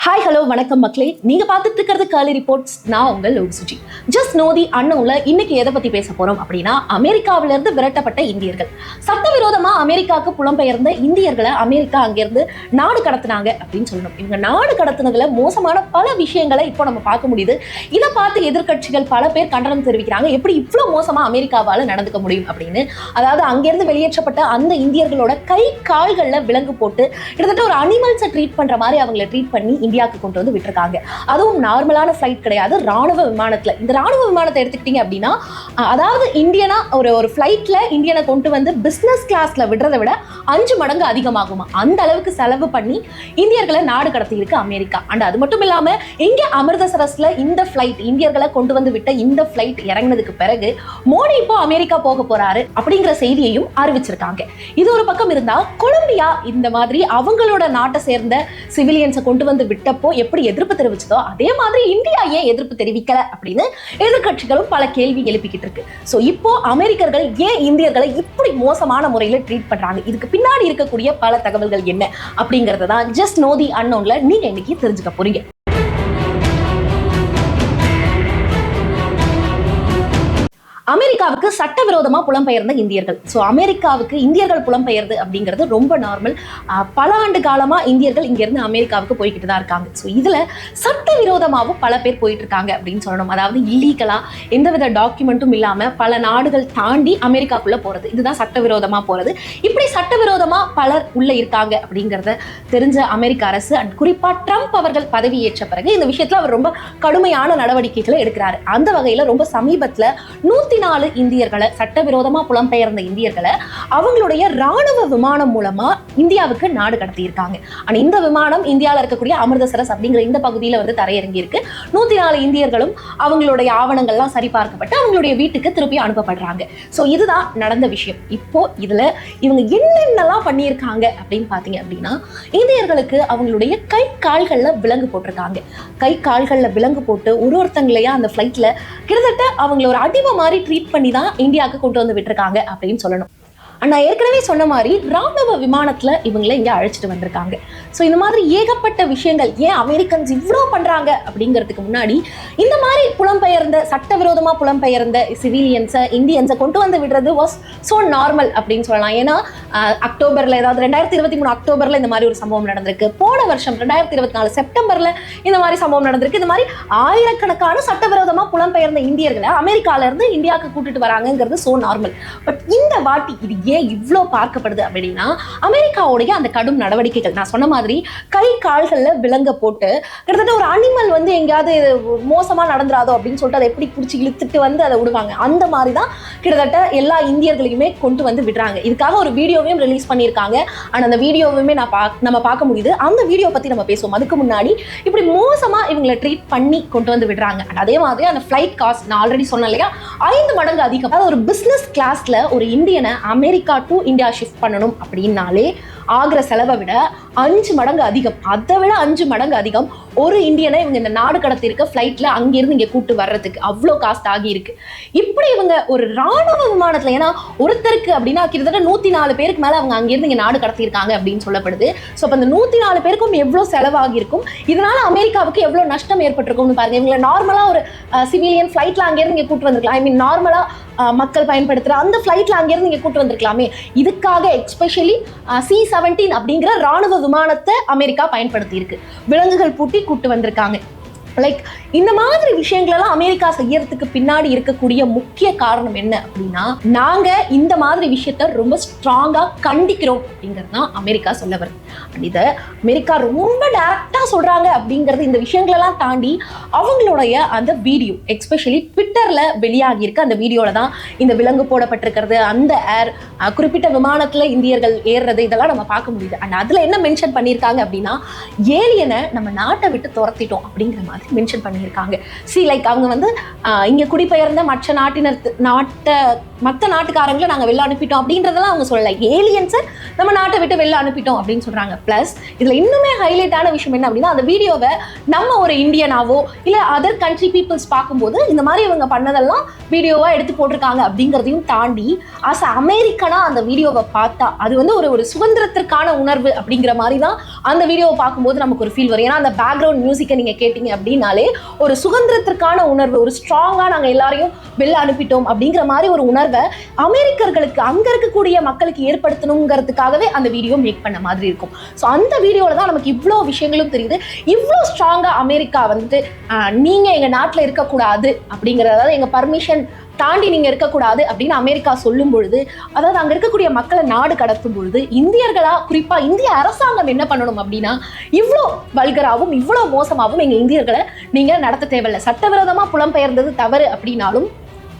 Hi hello வணக்கம் மக்களே, நீங்க பார்த்துட்டு இருக்கிறது காலி ரிப்போர்ட்ஸ். நான் உங்கள் லோக்சுஜி. ஜஸ்ட் நோ தி அன்னோன்ல இன்னைக்கு எதை பத்தி பேச போறோம் அப்படின்னா, அமெரிக்காவிலிருந்து விரட்டப்பட்ட இந்தியர்கள், சட்டவிரோதமா அமெரிக்காவுக்கு புலம்பெயர்ந்த இந்தியர்களை அமெரிக்கா அங்கிருந்து நாடு கடத்தினாங்க அப்படின்னு சொல்லணும். இவங்க நாடு கடத்தினதுல மோசமான பல விஷயங்களை இப்போ நம்ம பார்க்க முடியுது. இதை பார்த்து எதிர்கட்சிகள் பல பேர் கண்டனம் தெரிவிக்கிறாங்க. எப்படி இவ்வளவு மோசமா அமெரிக்காவால நடந்துக்க முடியும் அப்படின்னு. அதாவது அங்கிருந்து வெளியேற்றப்பட்ட அந்த இந்தியர்களோட கை கால்கள்ல விலங்கு போட்டு கிட்டத்தட்ட ஒரு அனிமல்ஸை ட்ரீட் பண்ற மாதிரி அவங்களை ட்ரீட் பண்ணி இந்தியாவுக்கு கொண்டு வந்து விட்டுருக்காங்க. அதுவும் நார்மலான ஃபிளைட் கிடையாது, ராணுவ விமானத்துல. இந்த ராணுவ விமானத்தை எடுத்துக்கிட்டீங்க அப்படின்னா, அதாவது இந்தியனா ஒரு ஃபிளைட்ல இந்தியனை கொண்டு வந்து பிசினஸ் கிளாஸ்ல விடுறதை விட 5 மடங்கு அதிகமாகுமா. அந்த அளவுக்கு செலவு பண்ணி இந்தியர்களை நாடு கடத்தி இருக்கு அமெரிக்கா. அண்ட் அது மட்டும் இல்லாம இங்க அமிர்தசரஸ்ல இந்த ஃபிளைட் இந்தியர்களை கொண்டு வந்து விட்ட இந்த ஃபிளைட் இறங்கினதுக்கு பிறகு மோடி இப்போ அமெரிக்கா போக போறாரு அப்படிங்கிற செய்தியையும் அறிவிச்சிருக்காங்க. இது ஒரு பக்கம் இருந்தா, கொலம்பியா இந்த மாதிரி அவங்களோட நாட்டை சேர்ந்த சிவிலியன்ஸை கொண்டு வந்து விட்டப்போ எப்படி எதிர்ப்பு தெரிவிச்சதோ அதே மாதிரி இந்தியா ஏன் எதிர்ப்பு தெரிவிக்கல அப்படின்னு எதிர்கட்சிகளும் பல கேள்வி எழுப்பிக்கிட்டு இருக்கு. சோ இப்போ அமெரிக்கர்கள் ஏன் இந்தியர்களை இப்படி மோசமான முறையில ட்ரீட் பண்றாங்க, இதுக்கு பின்னாடி இருக்கக்கூடிய பல தகவல்கள் என்ன அப்படிங்கறத தான் ஜஸ்ட் நோ தி அன்னோன்ல நீங்க இன்னைக்கு தெரிஞ்சுக்க போறீங்க. அமெரிக்காவுக்கு சட்டவிரோதமா புலம்பெயர்ந்த இந்தியர்கள். ஸோ அமெரிக்காவுக்கு இந்தியர்கள் புலம்பெயர்ந்து அப்படிங்கிறது ரொம்ப நார்மல். பல ஆண்டு காலமா இந்தியர்கள் இங்கிருந்து அமெரிக்காவுக்கு போய்கிட்டு தான் இருக்காங்க. ஸோ இதுல சட்டவிரோதமாகவும் பல பேர் போயிட்டு இருக்காங்க அப்படின்னு சொல்லணும். அதாவது இல்லீகலா எந்தவித டாக்குமெண்ட்டும் இல்லாம பல நாடுகள் தாண்டி அமெரிக்காக்குள்ள போறது, இதுதான் சட்டவிரோதமா போறது. இப்படி சட்டவிரோதமா பலர் உள்ள இருக்காங்க அப்படிங்கிறத தெரிஞ்ச அமெரிக்க அரசு அண்ட் குறிப்பா ட்ரம்ப் அவர்கள் பதவியேற்ற பிறகு இந்த விஷயத்துல அவர் ரொம்ப கடுமையான நடவடிக்கைகளை எடுக்கிறாரு. அந்த வகையில ரொம்ப சமீபத்துல 104 இந்தியர்களை, சட்டவிரோதமா புலம்பெயர்ந்த இந்தியர்களை அவங்களுடைய ராணுவ விமானம் மூலமா இந்தியாவுக்கு நாடு கடத்தி இருக்காங்க. ஆனா இந்த விமானம் இந்தியாவில் இருக்கக்கூடிய அமிர்தசரஸ் அப்படிங்கிற இந்த பகுதியில வந்து தரையிறங்கி இருக்கு. 104 இந்தியர்களும் அவங்களுடைய ஆவணங்கள்லாம் சரிபார்க்கப்பட்டு அவங்களுடைய வீட்டுக்கு திருப்பி அனுப்பப்படுறாங்க. ஸோ இதுதான் நடந்த விஷயம். இப்போ இதுல இவங்க என்னென்னலாம் பண்ணியிருக்காங்க அப்படின்னு பாத்தீங்க அப்படின்னா, இந்தியர்களுக்கு அவங்களுடைய கை கால்கள்ல விலங்கு போட்டிருக்காங்க. கை கால்கள்ல விலங்கு போட்டு ஒருத்தங்களையா அந்த ஃபிளைட்ல கிட்டத்தட்ட அவங்களை ஒரு அடிமை மாதிரி ட்ரீட் பண்ணி தான் இந்தியாவுக்கு கொண்டு வந்து விட்டுருக்காங்க அப்படின்னு சொல்லணும். நான் ஏற்கனவே சொன்ன மாதிரி ராணுவ விமானத்துல இவங்களை இங்க அழைச்சிட்டு வந்திருக்காங்க. ஸோ இந்த மாதிரி ஏகப்பட்ட விஷயங்கள் ஏன் அமெரிக்கன்ஸ் இவ்வளோ பண்றாங்க அப்படிங்கிறதுக்கு முன்னாடி, இந்த மாதிரி புலம்பெயர்ந்த சட்டவிரோதமா புலம்பெயர்ந்த சிவிலியன்ஸை இந்தியன்ஸை கொண்டு வந்து விடுறது வாஸ் ஸோ நார்மல் அப்படின்னு சொல்லலாம். ஏன்னா அக்டோபர்ல, ஏதாவது 2023 அக்டோபர்ல இந்த மாதிரி ஒரு சம்பவம் நடந்திருக்கு. போன வருஷம் 2024 செப்டம்பர்ல இந்த மாதிரி சம்பவம் நடந்திருக்கு. இந்த மாதிரி ஆயிரக்கணக்கான சட்டவிரோதமா புலம்பெயர்ந்த இந்தியர்களை அமெரிக்கால இருந்து இந்தியாவுக்கு கூட்டிட்டு வராங்கிறது ஸோ நார்மல். பட் இந்த வாட்டி இது ஏன் இவ்வளோ பார்க்கப்படுது அப்படின்னா, அமெரிக்காவுடைய அந்த கடும் நடவடிக்கைகள். நான் சொன்ன மாதிரி கை கால்கள்ல விலங்க போட்டு கிட்டத்தட்ட ஒரு அனிமல் வந்து எங்கேயாவது மோசமா நடந்துராதோ அப்படின்னு சொல்லிட்டு அதை எப்படி பிடிச்சி இழுத்துட்டு வந்து அதை விடுவாங்க. அந்த மாதிரி தான் கிட்டத்தட்ட எல்லா இந்தியர்களையுமே கொண்டு வந்து விடுறாங்க. இதுக்காக ஒரு வீடியோவையும் ரிலீஸ் பண்ணியிருக்காங்க. ஆனால் அந்த வீடியோவுமே நம்ம பார்க்க முடியுது. அந்த வீடியோ பத்தி நம்ம பேசுவோம். அதுக்கு முன்னாடி இப்படி மோசமா இவங்களை ட்ரீட் பண்ணி கொண்டு வந்து விடுறாங்க. அதே மாதிரி அந்த ஃபிளைட் காஸ்ட் நான் ஆல்ரெடி சொன்னேன் இல்லையா, 5 மடங்கு அதிகம். அதாவது ஒரு பிசினஸ் கிளாஸ்ல ஒரு இந்தியனை அமெரிக்கா டு இந்தியா ஷிஃப்ட் பண்ணணும் அப்படின்னாலே ஆகிற செலவை விட 5 மடங்கு அதிகம். அதை விட 5 மடங்கு அதிகம் ஒரு இந்தியனை இவங்க இந்த நாடு கடத்தி இருக்க ஃபிளைட்ல அங்கிருந்து இங்க கூட்டு வர்றதுக்கு அவ்வளோ காஸ்ட் ஆகி இருக்கு. இப்படி இவங்க ஒரு ராணுவ விமானத்துல, ஏன்னா ஒருத்தருக்கு அப்படின்னா கிட்டத்தட்ட 104 பேருக்கு மேல அவங்க அங்கிருந்து இங்க நாடு கடத்தி இருக்காங்க அப்படின்னு சொல்லப்படுது. ஸோ அப்ப அந்த 104 பேருக்கும் எவ்வளவு செலவாகி இருக்கும், இதனால அமெரிக்காவுக்கு எவ்வளவு நஷ்டம் ஏற்பட்டிருக்கும்னு பாருங்க. இவங்களை நார்மலா ஒரு சிவிலியன் ஃபிளைட்ல அங்கிருந்து இங்க கூட்டு வந்திருக்கலாம். ஐ மீன் நார்மலா மக்கள் பயன்படுத்துற அந்த ஃபிளைட்ல அங்கிருந்து இங்க கூட்டு வந்திருக்கலாமே. இதுக்காக எஸ்பெஷலி C-17 அப்படிங்கிற ராணுவ விமானத்தை அமெரிக்கா பயன்படுத்தி இருக்கு. விலங்குகள் பூட்டி கூட்டு வந்திருக்காங்க. லைக் இந்த மாதிரி விஷயங்களெல்லாம் அமெரிக்கா செய்யறதுக்கு பின்னாடி இருக்கக்கூடிய முக்கிய காரணம் என்ன அப்படின்னா, நாங்க இந்த மாதிரி விஷயத்த ரொம்ப ஸ்ட்ராங்கா கண்டிக்கிறோம் அப்படிங்கிறது தான் அமெரிக்கா சொல்ல வருது. இதை அமெரிக்கா ரொம்ப டைரக்டா சொல்றாங்க அப்படிங்கிறது. இந்த விஷயங்களெல்லாம் தாண்டி அவங்களுடைய அந்த வீடியோ, எஸ்பெஷலி ட்விட்டர்ல வெளியாகி இருக்கு. அந்த வீடியோல தான் இந்த விலங்கு போடப்பட்டிருக்கிறது, அந்த குறிப்பிட்ட விமானத்துல இந்தியர்கள் ஏறுறது, இதெல்லாம் நம்ம பார்க்க முடியுது. அண்ட் அதுல என்ன மென்ஷன் பண்ணியிருக்காங்க அப்படின்னா, ஏலியனை நம்ம நாட்டை விட்டு துரத்திட்டோம் அப்படிங்கிற மாதிரி மென்ஷன் பண்ணியிருக்காங்க. லைக் அவங்க வந்து இங்க குடிபெயர்ந்த மற்ற மற்ற நாட்டுக்காரங்களை நாங்கள் வெளில அனுப்பிட்டோம் அப்படின்றதெல்லாம் அவங்க சொல்லலை. ஏலியன்ஸை நம்ம நாட்டை விட்டு வெளில அனுப்பிட்டோம் அப்படின்னு சொல்கிறாங்க. ப்ளஸ் இதில் இன்னுமே ஹைலைட்டான விஷயம் என்ன அப்படின்னா, அந்த வீடியோவை நம்ம ஒரு இந்தியனாவோ இல்லை அதர் கண்ட்ரி பீப்புள்ஸ் பார்க்கும்போது இந்த மாதிரி இவங்க பண்ணதெல்லாம் வீடியோவாக எடுத்து போட்டிருக்காங்க அப்படிங்கிறதையும் தாண்டி அஸ் அமெரிக்கனா அந்த வீடியோவை பார்த்தா அது வந்து ஒரு சுதந்திரத்திற்கான உணர்வு அப்படிங்கிற மாதிரி தான் அந்த வீடியோவை பார்க்கும்போது நமக்கு ஒரு ஃபீல் வரும். ஏன்னா அந்த பேக்ரவுண்ட் மியூசிக்கை நீங்கள் கேட்டீங்க அப்படின்னாலே ஒரு சுதந்திரத்திற்கான உணர்வு, ஒரு ஸ்ட்ராங்காக நாங்கள் எல்லாரையும் வெளில அனுப்பிட்டோம் அப்படிங்கிற மாதிரி ஒரு உணர்வை அமெரிக்கர்களுக்கு அங்கே இருக்கக்கூடிய மக்களுக்கு ஏற்படுத்தணுங்கிறதுக்காகவே அந்த வீடியோ மேக் பண்ண மாதிரி இருக்கும். ஸோ அந்த வீடியோவில் தான் நமக்கு இவ்வளோ விஷயங்களும் தெரியுது. இவ்வளோ ஸ்ட்ராங்காக அமெரிக்கா வந்து நீங்கள் எங்கள் நாட்டில் இருக்கக்கூடாது அப்படிங்கிறது, அதாவது எங்கள் பர்மிஷன் தாண்டி நீங்கள் இருக்கக்கூடாது அப்படின்னு அமெரிக்கா சொல்லும் பொழுது, அதாவது அங்கே இருக்கக்கூடிய மக்களை நாடு கடத்தும் பொழுது இந்தியர்களாக குறிப்பாக இந்திய அரசாங்கம் என்ன பண்ணணும் அப்படின்னா, இவ்வளோ வல்கராகவும் இவ்வளோ மோசமாகவும் எங்கள் இந்தியர்களை நீங்கள் நடத்த தேவையில்லை. சட்டவிரோதமாக புலம்பெயர்ந்தது தவறு அப்படின்னாலும்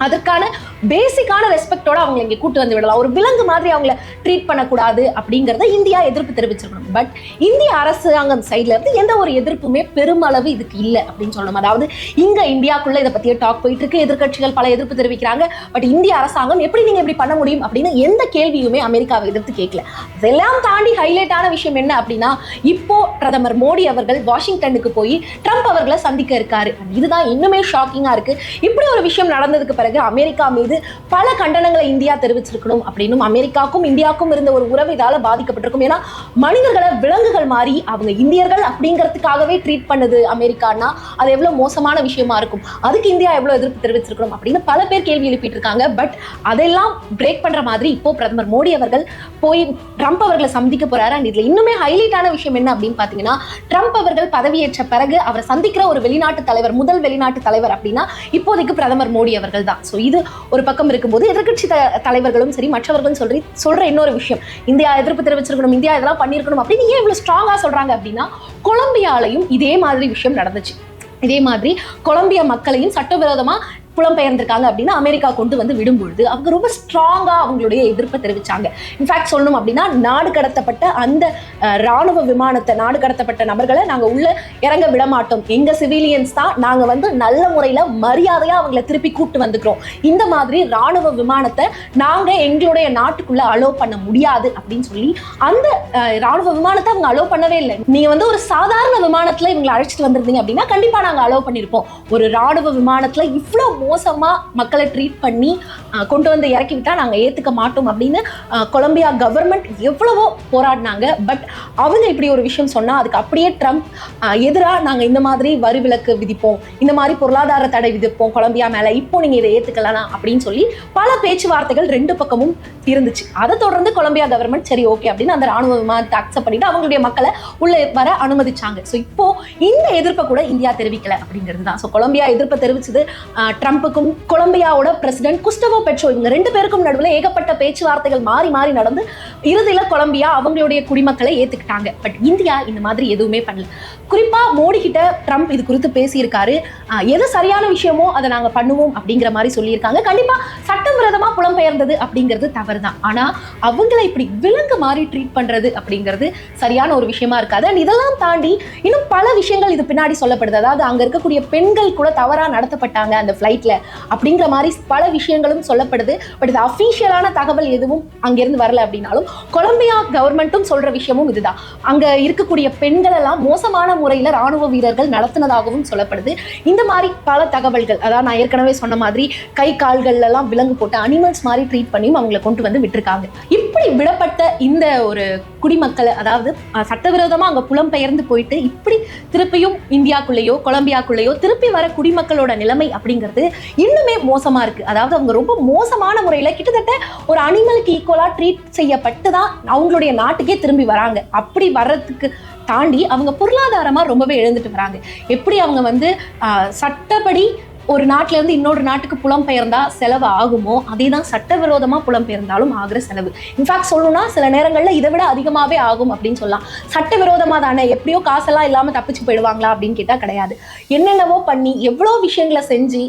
அதற்கான பேசிக்கான ரெஸ்பெக்டோட அவங்களை இங்கே கூட்டு வந்து விடலாம். ஒரு விலங்கு மாதிரி அவங்கள ட்ரீட் பண்ணக்கூடாது அப்படிங்கிறத இந்தியா எதிர்ப்பு தெரிவிச்சிருக்கணும். பட் இந்திய அரசாங்கம் சைட்ல இருந்து எந்த ஒரு எதிர்ப்புமே பெருமளவு இதுக்கு இல்லை அப்படின்னு சொல்லணும். அதாவது இங்க இந்தியாக்குள்ள இதை பத்திய டாக் போயிட்டு இருக்கு, எதிர்கட்சிகள் பல எதிர்ப்பு தெரிவிக்கிறாங்க. பட் இந்திய அரசாங்கம் எப்படி நீங்க இப்படி பண்ண முடியும் அப்படின்னு எந்த கேள்வியுமே அமெரிக்காவை எதிர்த்து கேட்கல. இதெல்லாம் தாண்டி ஹைலைட்டான விஷயம் என்ன அப்படின்னா, இப்போ பிரதமர் மோடி அவர்கள் வாஷிங்டனுக்கு போய் ட்ரம்ப் அவர்களை சந்திக்க இருக்காரு. இதுதான் இன்னுமே ஷாக்கிங்கா இருக்கு. இப்படி ஒரு விஷயம் நடந்ததுக்கு பிறகு அமெரிக்கா மீது பல கண்டனங்களை இந்தியா தெரிவிச்சிருக்கணும் அப்படின்னும், அமெரிக்காவுக்கும் இந்தியாவுக்கும் இருந்த ஒரு உறவு இதால பாதிக்கப்பட்டிருக்கும். ஏன்னா மனிதர்களை விலங்குகள் மாதிரி அவங்க இந்தியர்கள் அப்படிங்கிறதுக்காகவே ட்ரீட் பண்ணுது அமெரிக்கான்னா அது எவ்வளவு மோசமான விஷயமா இருக்கும். அதுக்கு இந்தியா எவ்வளவு எதிர்ப்பு தெரிவிச்சிருக்கணும் அப்படின்னு பல பேர் கேள்வி எழுப்பிட்டு இருக்காங்க. பட் அதெல்லாம் பிரேக் பண்ற மாதிரி இப்போ பிரதமர் மோடி அவர்கள் போய் ட்ரம்ப் அவர்களை சந்திக்க போறாரு. அண்ட் இதுல இன்னுமே ஹைலைட்டான விஷயம் என்ன அப்படின்னு பாத்தீங்கன்னா, ட்ரம்ப் அவர்கள் பதவியேற்ற பிறகு அவரை சந்திக்கிற ஒரு வெளிநாட்டு தலைவர், முதல் வெளிநாட்டு தலைவர் அப்படின்னா இப்போதைக்கு பிரதமர் மோடி அவர்கள் தான். ஸோ இது ஒரு பக்கம் இருக்கும்போது எதிர்கட்சி தலைவர்களும் சரி மற்றவர்களும் சொல்ற இன்னொரு விஷயம், இந்தியா எதிர்ப்பு தெரிவிச்சிருக்கணும், இந்தியா இதெல்லாம் பண்ணியிருக்கணும் அப்படின்னு ஏன் இவ்வளவு ஸ்ட்ராங்கா சொல்றாங்க அப்படின்னா, கொலம்பியாலையும் இதே மாதிரி விஷயம் நடந்துச்சு. இதே மாதிரி கொலம்பியா மக்களையும் சட்டவிரோதமா புலம்பெயர்ந்திருக்காங்க அப்படின்னு அமெரிக்கா கொண்டு வந்து விடும்பொழுது அவங்க ரொம்ப ஸ்ட்ராங்கா அவங்களுடைய எதிர்ப்பை தெரிவிச்சாங்க. இன்ஃபேக்ட் சொல்லணும் அப்படின்னா, நாடு கடத்தப்பட்ட அந்த ராணுவ விமானத்தை, நாடு கடத்தப்பட்ட நபர்களை நாங்கள் உள்ள இறங்க விட மாட்டோம், எங்க சிவிலியன்ஸ் தான், நாங்கள் வந்து நல்ல முறையில் மரியாதையா அவங்களை திருப்பி கூட்டு வந்துக்கிறோம், இந்த மாதிரி ராணுவ விமானத்தை நாங்கள் எங்களுடைய நாட்டுக்குள்ள அலோவ் பண்ண முடியாது அப்படின்னு சொல்லி அந்த ராணுவ விமானத்தை அவங்க அலோவ் பண்ணவே இல்லை. நீங்க வந்து ஒரு சாதாரண விமானத்துல இவங்களை அழைச்சிட்டு வந்திருந்தீங்க அப்படின்னா கண்டிப்பா நாங்கள் அலோவ் பண்ணியிருப்போம். ஒரு ராணுவ விமானத்துல இவ்வளவு மோசமா மக்களை ட்ரீட் பண்ணி கொண்டு வந்து இறக்கி விட்டா நாங்க ஏத்துக்க மாட்டோம் அப்படின்னு கொலம்பியா கவர்மெண்ட் எவ்வளவோ போராடினாங்க. பட் அவங்க இப்படி ஒரு விஷயம் சொன்னா அதுக்கு அப்படியே ட்ரம்ப் எதிராக நாங்க இந்த மாதிரி வரி விலக்கு விதிப்போம், இந்த மாதிரி பொருளாதார தடை விதிப்போம் கொலம்பியா மேல, இப்போ நீங்க இதை ஏத்துக்கலாம் அப்படின்னு சொல்லி பல பேச்சுவார்த்தைகள் ரெண்டு பக்கமும் இருந்துச்சு. அதை தொடர்ந்து கொலம்பியா கவர்மெண்ட் சரி ஓகே அப்படின்னு அந்த ராணுவ விமானத்தை அக்செப்ட் பண்ணிட்டு அவங்களுடைய மக்களை உள்ள வர அனுமதிச்சாங்க. ஸோ இப்போ இந்த எதிர்ப்பை கூட இந்தியா தெரிவிக்கல அப்படிங்கிறது தான். ஸோ கொலம்பியா எதிர்ப்பை தெரிவிச்சது ட்ரம்ப்புக்கும் கொலம்பியாவோட பிரசிடென்ட் குஸ்டவோ பெட்ரோ, இவங்க ரெண்டு பேருக்கும் நடுவில் ஏகப்பட்ட பேச்சுவார்த்தைகள் மாறி மாறி நடந்து இறுதியில கொலம்பியா அவங்களுடைய குடிமக்களை ஏத்துக்கிட்டாங்க. பட் இந்தியா இந்த மாதிரி எதுவுமே பண்ணல. குறிப்பா மோடி கிட்ட ட்ரம்ப் இது குறித்து பேசியிருக்காரு. எது சரியான விஷயமோ அதை நாங்க பண்ணுவோம் அப்படிங்கிற மாதிரி சொல்லியிருக்காங்க. கண்டிப்பா சட்டவிரோதமா புலம்பெயர்ந்தது அப்படிங்கிறது தவறுதான். ஆனா அவங்களை இப்படி விலங்கு மாதிரி ட்ரீட் பண்றது அப்படிங்கிறது சரியான ஒரு விஷயமா இருக்காது. அண்ட் இதெல்லாம் தாண்டி இன்னும் பல விஷயங்கள் இது பின்னாடி சொல்லப்படுது. அதாவது அங்க இருக்கக்கூடிய பெண்கள் கூட தவறா நடத்தப்பட்டாங்க அந்த ஃபிளைட்ல அப்படிங்கிற மாதிரி பல விஷயங்களும் சொல்லப்படுது. பட் இது அஃபீஷியலான தகவல் எதுவும் அங்கிருந்து வரல அப்படின்னாலும் கொலம்பியா கவர்மெண்ட்டும் சொல்ற விஷயமும் இதுதான். அங்க இருக்கக்கூடிய பெண்கள் எல்லாம் மோசமான முறையில ராணுவ வீரர்கள் நடத்தினதாகவும் சொல்லப்படுது. இந்த மாதிரி பல தகவல்கள், அதாவது நான் ஏற்கனவே சொன்ன மாதிரி கை கால்கள் எல்லாம் விலங்கு போட்டு அனிமல்ஸ் மாதிரி ட்ரீட் பண்ணியும் அவங்களை கொண்டு வந்து விட்டுருக்காங்க. இப்படி விடப்பட்ட இந்த ஒரு குடிமக்களை, அதாவது சட்டவிரோதமா அங்க புலம்பெயர்ந்து போயிட்டு இப்படி திருப்பியும் இந்தியாக்குள்ளேயோ கொலம்பியாக்குள்ளேயோ திருப்பி வர குடிமக்களோட நிலைமை அப்படிங்கிறது இன்னுமே மோசமா இருக்கு. அதாவது அவங்க ரொம்ப மோசமான முறையில கிட்டத்தட்ட ஒரு அனிமலுக்கு ஈக்குவலா ட்ரீட் செய்யப்பட்டு தான் அவங்களுடைய நாட்டுக்கே திரும்பி வராங்க. அப்படி வர்றதுக்கு தாண்டி அவங்க பொருளாதாரமா ரொம்பவே இழந்துட்டு வராங்க. எப்படி அவங்க வந்து சட்டப்படி ஒரு நாட்டில இருந்து இன்னொரு நாட்டுக்கு புலம்பெயர்ந்தா செலவு ஆகுமோ அதே தான் சட்டவிரோதமா புலம்பெயர்ந்தாலும் ஆகிற செலவு. இன்ஃபேக்ட் சொல்லணும்னா சில நேரங்களில் இதை விட அதிகமாகவே ஆகும் அப்படின்னு சொல்லலாம். சட்டவிரோதமா தானே, எப்படியோ காசெல்லாம் இல்லாமல் தப்பிச்சு போயிடுவாங்களா அப்படின்னு கேட்டால் கிடையாது. என்னென்னவோ பண்ணி எவ்வளோ விஷயங்களை செஞ்சு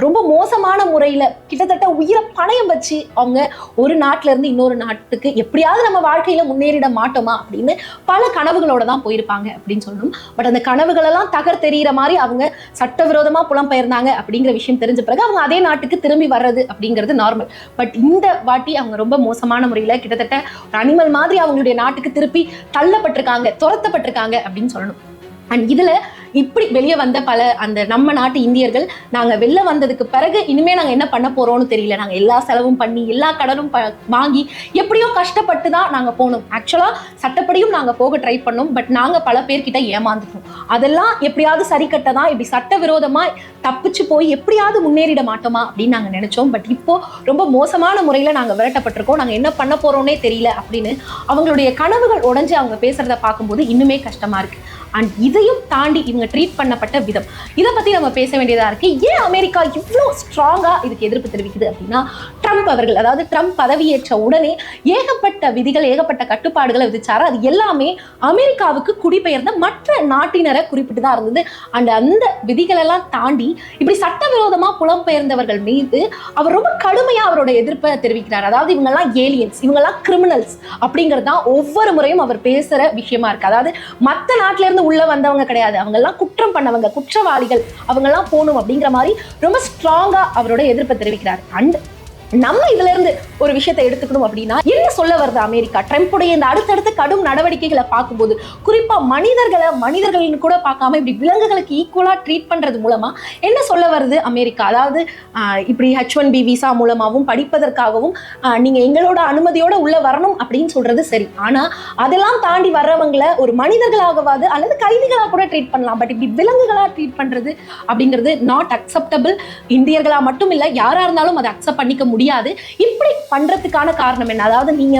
ரொம்ப மோசமான முறையில் கிட்டத்தட்ட உயிரை பணயம் வச்சு அவங்க ஒரு நாட்டில இருந்து இன்னொரு நாட்டுக்கு எப்படியாவது நம்ம வாழ்க்கையில முன்னேறிட மாட்டோமா அப்படின்னு பல கனவுகளோட தான் போயிருப்பாங்க அப்படின்னு சொல்லணும். பட் அந்த கனவுகளெல்லாம் தகர் தெரிகிற மாதிரி அவங்க சட்டவிரோதமா புலம்பெயர்ந்தாங்க இருக்காங்க அப்படிங்கிற விஷயம் தெரிஞ்ச பிறகு அவங்க அதே நாட்டுக்கு திரும்பி வர்றது அப்படிங்கிறது நார்மல். பட் இந்த வாட்டி அவங்க ரொம்ப மோசமான முறையில் கிட்டத்தட்ட ஒரு அனிமல் மாதிரி அவங்களுடைய நாட்டுக்கு திருப்பி தள்ளப்பட்டிருக்காங்க, துரத்தப்பட்டிருக்காங்க அப்படின்னு சொல்லணும். அண்ட் இதுல இப்படி வெளியே வந்த பல அந்த நம்ம நாட்டு இந்தியர்கள் நாங்க வெளில வந்ததுக்கு பிறகு இனிமே நாங்க என்ன பண்ண போறோம்னு தெரியல, நாங்க எல்லா செலவும் பண்ணி எல்லா கடனும் வாங்கி எப்படியோ கஷ்டப்பட்டு தான் நாங்க போனோம். ஆக்சுவலா சட்டப்படியும் நாங்க போக ட்ரை பண்ணோம். பட் நாங்க பல பேர்கிட்ட ஏமாந்துட்டோம். அதெல்லாம் எப்படியாவது சரி கட்டதான், இப்படி சட்டவிரோதமா தப்பிச்சு போய் எப்படியாவது முன்னேறிட மாட்டோமா அப்படின்னு நாங்க நினைச்சோம். பட் இப்போ ரொம்ப மோசமான முறையில நாங்க விரட்டப்பட்டிருக்கோம், நாங்க என்ன பண்ண போறோம்னே தெரியல அப்படின்னு அவங்களுடைய கனவுகள் உடைஞ்சு அவங்க பேசுறத பார்க்கும்போது இன்னுமே கஷ்டமா இருக்கு. அண்ட் இதையும் தாண்டி இவங்க ட்ரீட் பண்ணப்பட்ட விதம், இதை பத்தி நம்ம பேச வேண்டியதா இருக்கு. ஏன் அமெரிக்கா இவ்வளோ ஸ்ட்ராங்கா இதுக்கு எதிர்ப்பு தெரிவிக்குது அப்படின்னா, ட்ரம்ப் அவர்கள், அதாவது ட்ரம்ப் பதவியேற்ற உடனே ஏகப்பட்ட விதிகள், ஏகப்பட்ட கட்டுப்பாடுகளை விதிச்சாரு. அது எல்லாமே அமெரிக்காவுக்கு குடிபெயர்ந்த மற்ற நாட்டினரை குறிப்பிட்டு தான் இருந்தது. அண்ட் அந்த விதிகள் எல்லாம் தாண்டி இப்படி சட்டவிரோதமா புலம்பெயர்ந்தவர்கள் மீது அவர் ரொம்ப கடுமையா அவரோட எதிர்ப்பை தெரிவிக்கிறார். அதாவது இவங்கெல்லாம் ஏலியன்ஸ், இவங்கெல்லாம் கிரிமினல்ஸ் அப்படிங்கிறது தான் ஒவ்வொரு முறையும் அவர் பேசுற விஷயமா இருக்கு. அதாவது மற்ற நாட்டில இருந்து உள்ள வந்தவங்க கிடையாது, அவங்க எல்லாம் குற்றம் பண்ணவங்க, குற்றவாளிகள், அவங்க எல்லாம் போகணும் அப்படிங்கிற மாதிரி ரொம்ப ஸ்ட்ராங்கா அவரோட எதிர்ப்பை தெரிவிக்கிறார். அண்ட் நம்ம இதுல இருந்து ஒரு விஷயத்தை எடுத்துக்கணும் அப்படின்னா, என்ன சொல்ல வருது அமெரிக்கா ட்ரம்புடைய இந்த அடுத்தடுத்த கடும் நடவடிக்கைகளை பார்க்கும்போது, குறிப்பா மனிதர்கள்னு கூட பார்க்காம இப்படி விலங்குகளுக்கு ஈக்குவலா ட்ரீட் பண்றது மூலமா என்ன சொல்ல வருது அமெரிக்கா? அதாவது இப்படி H1B விசா மூலமாகவும் படிப்பதற்காகவும் நீங்க எங்களோட அனுமதியோட உள்ள வரணும் அப்படின்னு சொல்றது சரி, ஆனா அதெல்லாம் தாண்டி வர்றவங்களை ஒரு மனிதர்களாகவாது அல்லது கைதிகளாக கூட ட்ரீட் பண்ணலாம். பட் இப்படி விலங்குகளா ட்ரீட் பண்றது அப்படிங்கிறது நாட் அக்செப்டபிள். இந்தியர்களா மட்டும் இல்ல, யாரா இருந்தாலும் அதை அக்செப்ட் பண்ணிக்க முடியாது. இப்படி பண்றதுக்கான காரணம் என்ன? அதாவது நீங்க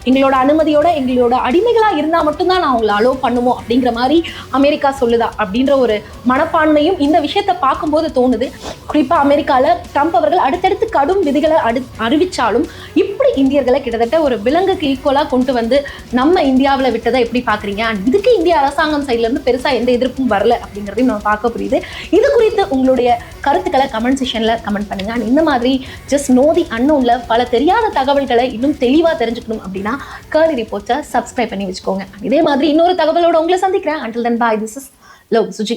எங்களோட அனுமதியோட எங்களோட அடிமைகளா இருந்தா மட்டும்தான் நான் உங்களை அலோவ் பண்ணுவோம் அப்படிங்கிற மாதிரி அமெரிக்கா சொல்லுதா அப்படின்ற ஒரு மனப்பான்மையும் இந்த விஷயத்தை பார்க்கும்போது தோணுது. குறிப்பா அமெரிக்கால ட்ரம்ப் அவர்கள் அடுத்தடுத்து கடும் விதிகளை அறிவிச்சாலும் இப்படி இந்தியர்களை கிட்டத்தட்ட ஒரு விலங்குக்கு ஈக்குவலா கொண்டு வந்து நம்ம இந்தியாவில் விட்டதை எப்படி பாக்குறீங்க? அண்ட் இதுக்கு இந்திய அரசாங்கம் சைட்ல இருந்து பெருசா எந்த எதிர்ப்பும் வரல அப்படிங்கிறதையும் நம்ம பார்க்க புரியுது. இது குறித்து உங்களுடைய கருத்துக்களை கமெண்ட் செக்ஷன்ல கமெண்ட் பண்ணுங்க. அண்ட் இந்த மாதிரி ஜஸ்ட் நோ தி அன்னோன்ல பல தெரியாத தகவல்களை இன்னும் தெளிவா தெரிஞ்சுக்கணும் அப்படின்னா கர்லி ரிப்போர்ட்டை சப்ஸ்கிரைப் பண்ணி வச்சுக்கோங்க. இதே மாதிரி இன்னொரு தகவலோட உங்களை சந்திக்கிறேன். Until then, bye. This is Love Suji.